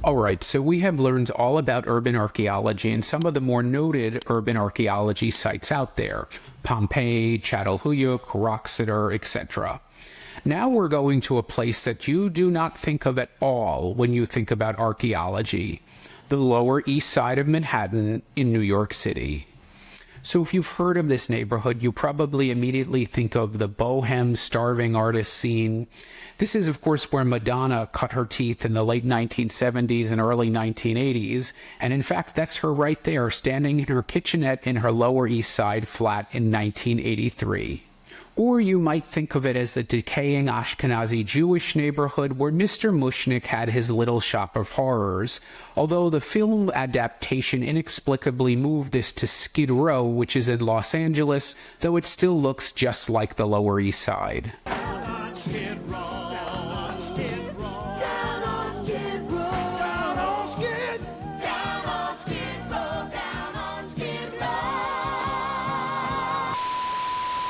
All right, so we have learned all about urban archaeology and some of the more noted urban archaeology sites out there: Pompeii, Çatalhöyük, Roxeter, etc. Now we're going to a place that you do not think of at all when you think about archaeology: the Lower East Side of Manhattan in New York City. So if you've heard of this neighborhood, you probably immediately think of the bohem starving artist scene. This is, of course, where Madonna cut her teeth in the late 1970s and early 1980s. And in fact, that's her right there, standing in her kitchenette in her Lower East Side flat in 1983. Or you might think of it as the decaying Ashkenazi Jewish neighborhood where Mr. Mushnick had his little shop of horrors, although the film adaptation inexplicably moved this to Skid Row, which is in Los Angeles, though it still looks just like the Lower East Side. Skid Row.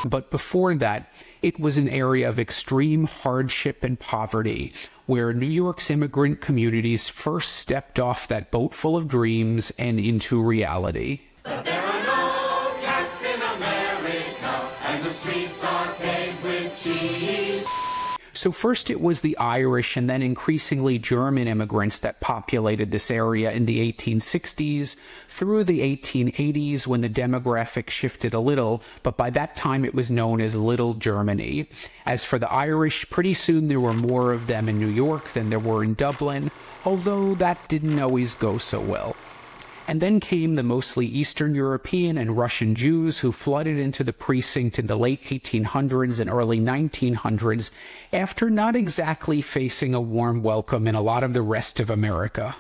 But before that, it was an area of extreme hardship and poverty, where New York's immigrant communities first stepped off that boat full of dreams and into reality. But there are no cats in America, and the streets are paved with cheese. So first it was the Irish and then increasingly German immigrants that populated this area in the 1860s through the 1880s when the demographic shifted a little, but by that time it was known as Little Germany. As for the Irish, pretty soon there were more of them in New York than there were in Dublin, although that didn't always go so well. And then came the mostly Eastern European and Russian Jews who flooded into the precinct in the late 1800s and early 1900s after not exactly facing a warm welcome in a lot of the rest of America.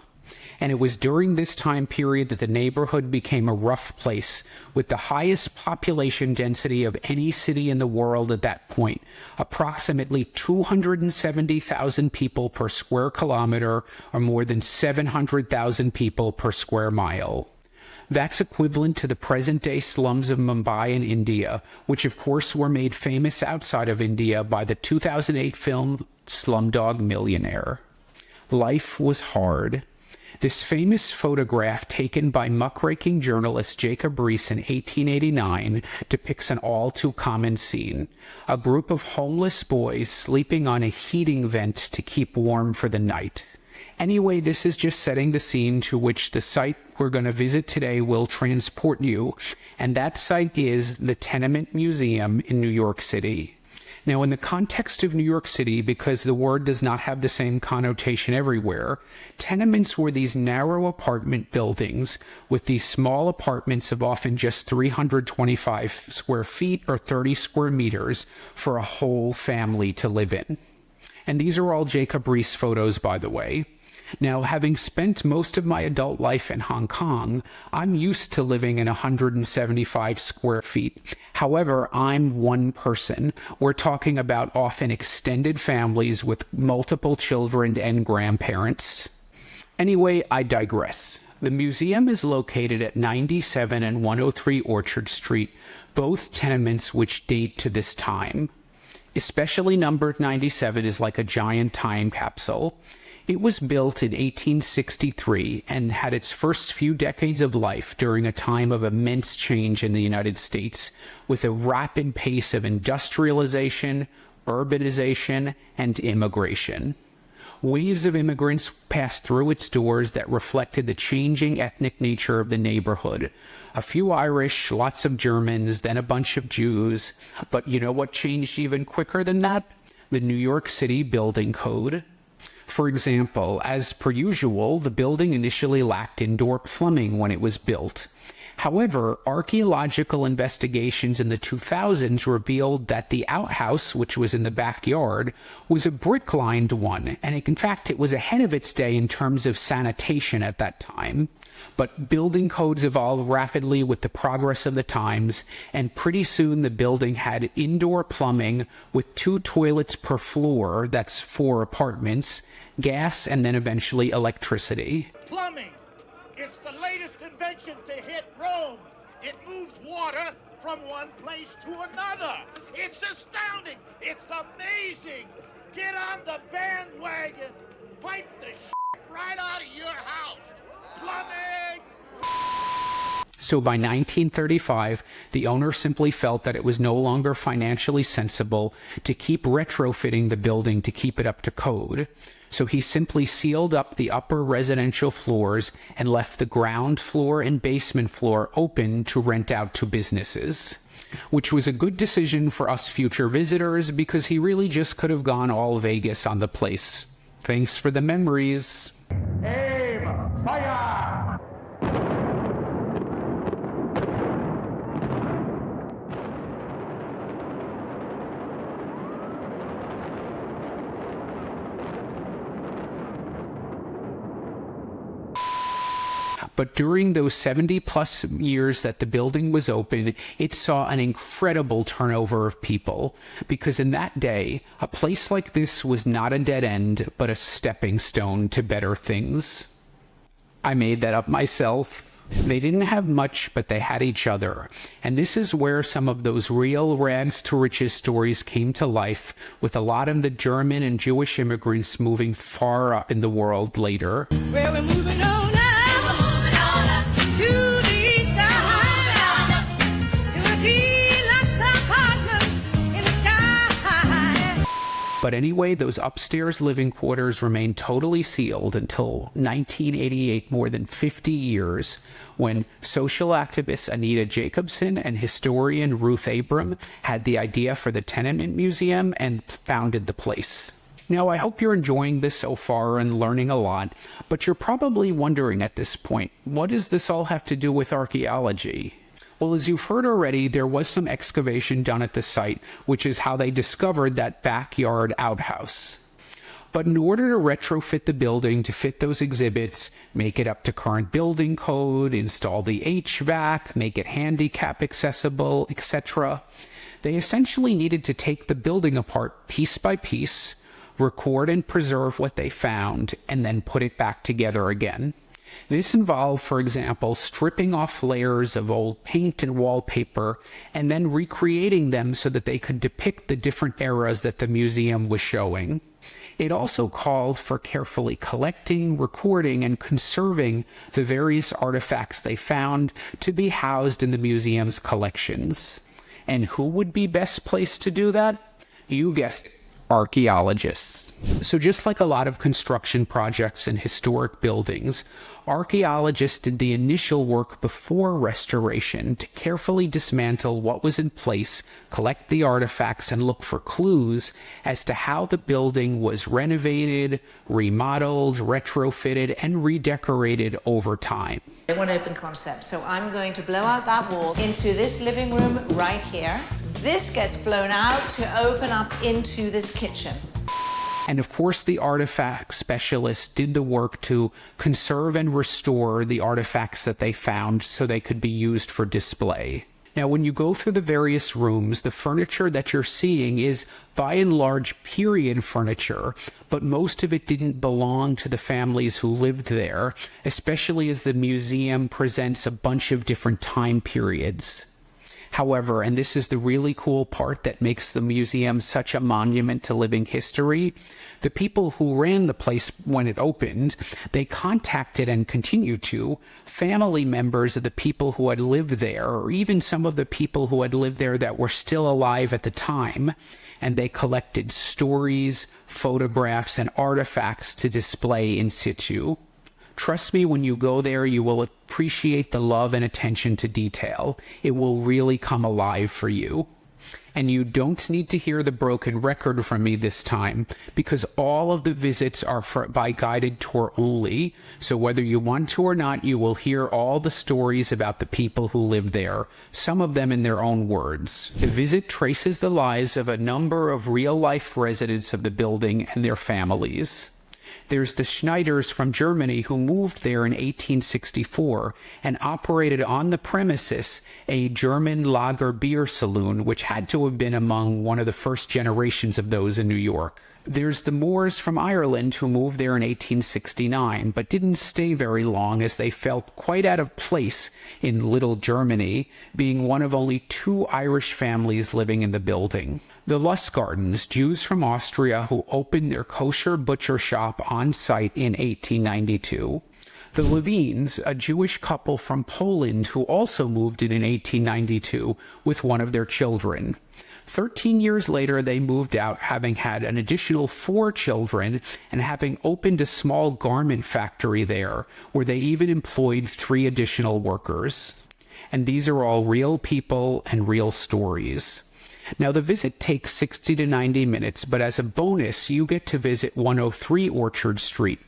And it was during this time period that the neighborhood became a rough place, with the highest population density of any city in the world at that point, approximately 270,000 people per square kilometer, or more than 700,000 people per square mile. That's equivalent to the present-day slums of Mumbai in India, which of course were made famous outside of India by the 2008 film Slumdog Millionaire. Life was hard. This famous photograph taken by muckraking journalist Jacob Riis in 1889 depicts an all-too-common scene: a group of homeless boys sleeping on a heating vent to keep warm for the night. Anyway, this is just setting the scene to which the site we're going to visit today will transport you, and that site is the Tenement Museum in New York City. Now, in the context of New York City, because the word does not have the same connotation everywhere, tenements were these narrow apartment buildings with these small apartments of often just 325 square feet or 30 square meters for a whole family to live in. And these are all Jacob Riis photos, by the way. Now, having spent most of my adult life in Hong Kong, I'm used to living in 175 square feet. However, I'm one person. We're talking about often extended families with multiple children and grandparents. Anyway, I digress. The museum is located at 97 and 103 Orchard Street, both tenements which date to this time. Especially numbered 97 is like a giant time capsule. It was built in 1863 and had its first few decades of life during a time of immense change in the United States, with a rapid pace of industrialization, urbanization, and immigration. Waves of immigrants passed through its doors that reflected the changing ethnic nature of the neighborhood. A few Irish, lots of Germans, then a bunch of Jews. But you know what changed even quicker than that? The New York City Building Code. For example, as per usual, the building initially lacked indoor plumbing when it was built. However, archaeological investigations in the 2000s revealed that the outhouse, which was in the backyard, was a brick-lined one, and in fact it was ahead of its day in terms of sanitation at that time. But building codes evolved rapidly with the progress of the times, and pretty soon the building had indoor plumbing with 2 toilets per floor, that's 4 apartments, gas, and then eventually electricity. Plumbing! It's the latest invention to hit Rome. It moves water from one place to another. It's astounding. It's amazing. Get on the bandwagon. Pipe the shit right out of your coming! So by 1935, the owner simply felt that it was no longer financially sensible to keep retrofitting the building to keep it up to code. So he simply sealed up the upper residential floors and left the ground floor and basement floor open to rent out to businesses. Which was a good decision for us future visitors because he really just could have gone all Vegas on the place. Thanks for the memories. Aim! Fire! But during those 70-plus years that the building was open, it saw an incredible turnover of people, because in that day, a place like this was not a dead end, but a stepping stone to better things. I made that up myself. They didn't have much, but they had each other. And this is where some of those real rags to riches stories came to life, with a lot of the German and Jewish immigrants moving far up in the world later. Well, we're moving on up to the east side, to a deluxe apartment in the sky. But anyway, those upstairs living quarters remained totally sealed until 1988, more than 50 years, when social activist Anita Jacobson and historian Ruth Abram had the idea for the Tenement Museum and founded the place. Now, I hope you're enjoying this so far and learning a lot, but you're probably wondering at this point, what does this all have to do with archaeology? Well, as you've heard already, there was some excavation done at the site, which is how they discovered that backyard outhouse. But in order to retrofit the building to fit those exhibits, make it up to current building code, install the HVAC, make it handicap accessible, etc., they essentially needed to take the building apart piece by piece, record and preserve what they found, and then put it back together again. This involved, for example, stripping off layers of old paint and wallpaper and then recreating them so that they could depict the different eras that the museum was showing. It also called for carefully collecting, recording, and conserving the various artifacts they found to be housed in the museum's collections. And who would be best placed to do that? You guessed it. Archaeologists. So just like a lot of construction projects and historic buildings, archaeologists did the initial work before restoration to carefully dismantle what was in place, collect the artifacts, and look for clues as to how the building was renovated, remodeled, retrofitted, and redecorated over time. One open concept. So I'm going to blow out that wall into this living room right here. This gets blown out to open up into this kitchen. And of course, the artifact specialists did the work to conserve and restore the artifacts that they found so they could be used for display. Now, when you go through the various rooms, the furniture that you're seeing is by and large period furniture, but most of it didn't belong to the families who lived there, especially as the museum presents a bunch of different time periods. However, and this is the really cool part that makes the museum such a monument to living history, the people who ran the place when it opened, they contacted and continue to family members of the people who had lived there, or even some of the people who had lived there that were still alive at the time, and they collected stories, photographs, and artifacts to display in situ. Trust me, when you go there, you will appreciate the love and attention to detail. It will really come alive for you. And you don't need to hear the broken record from me this time, because all of the visits are by guided tour only. So whether you want to or not, you will hear all the stories about the people who lived there, some of them in their own words. The visit traces the lives of a number of real-life residents of the building and their families. There's the Schneiders from Germany who moved there in 1864 and operated on the premises a German lager beer saloon, which had to have been among one of the first generations of those in New York. There's the Moores from Ireland who moved there in 1869, but didn't stay very long as they felt quite out of place in Little Germany, being one of only 2 Irish families living in the building. The Lustgardens, Jews from Austria who opened their kosher butcher shop on site in 1892. The Levines, a Jewish couple from Poland who also moved in 1892 with one of their children. 13 years later, they moved out, having had an additional 4 children and having opened a small garment factory there, where they even employed 3 additional workers. And these are all real people and real stories. Now, the visit takes 60 to 90 minutes, but as a bonus, you get to visit 103 Orchard Street.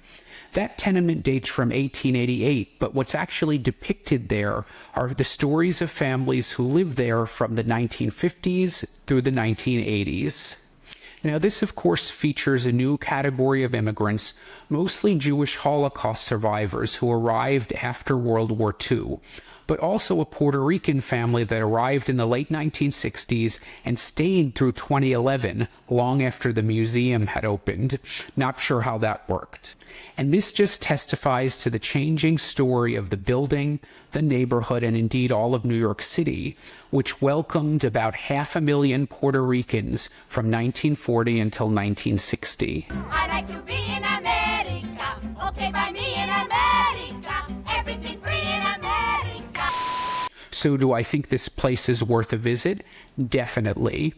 That tenement dates from 1888, but what's actually depicted there are the stories of families who lived there from the 1950s through the 1980s. Now, this, of course, features a new category of immigrants, mostly Jewish Holocaust survivors who arrived after World War II, but also a Puerto Rican family that arrived in the late 1960s and stayed through 2011, long after the museum had opened. Not sure how that worked. And this just testifies to the changing story of the building, the neighborhood, and indeed all of New York City, which welcomed about 500,000 Puerto Ricans from 1940 until 1960. I like to be in America, okay by me in America, everything free in America. So do I think this place is worth a visit? Definitely.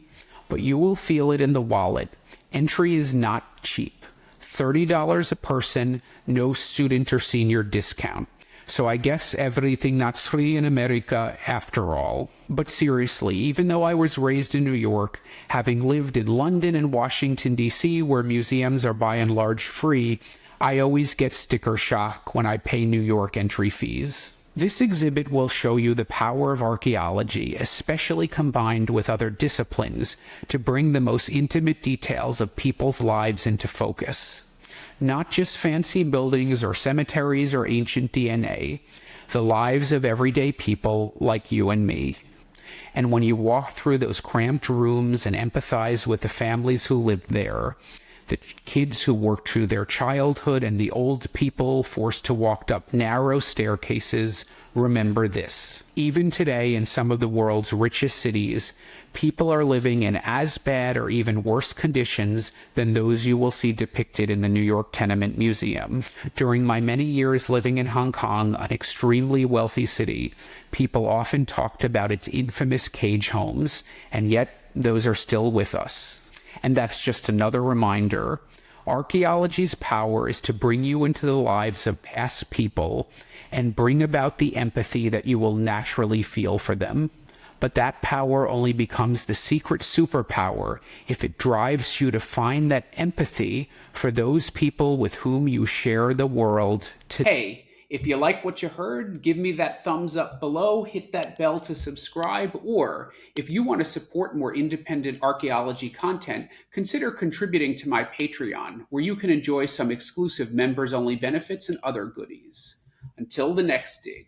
But you will feel it in the wallet. Entry is not cheap. $30 a person, no student or senior discount. So I guess everything that's free in America after all. But seriously, even though I was raised in New York, having lived in London and Washington, D.C., where museums are by and large free, I always get sticker shock when I pay New York entry fees. This exhibit will show you the power of archaeology, especially combined with other disciplines, to bring the most intimate details of people's lives into focus. Not just fancy buildings or cemeteries or ancient DNA, the lives of everyday people like you and me. And when you walk through those cramped rooms and empathize with the families who lived there, the kids who worked through their childhood and the old people forced to walk up narrow staircases, remember this. Even today, in some of the world's richest cities, people are living in as bad or even worse conditions than those you will see depicted in the New York Tenement Museum. During my many years living in Hong Kong, an extremely wealthy city, people often talked about its infamous cage homes, and yet those are still with us. And that's just another reminder. Archaeology's power is to bring you into the lives of past people and bring about the empathy that you will naturally feel for them. But that power only becomes the secret superpower if it drives you to find that empathy for those people with whom you share the world today. Hey, if you like what you heard, give me that thumbs up below, hit that bell to subscribe, or if you want to support more independent archaeology content, consider contributing to my Patreon, where you can enjoy some exclusive members-only benefits and other goodies. Until the next dig.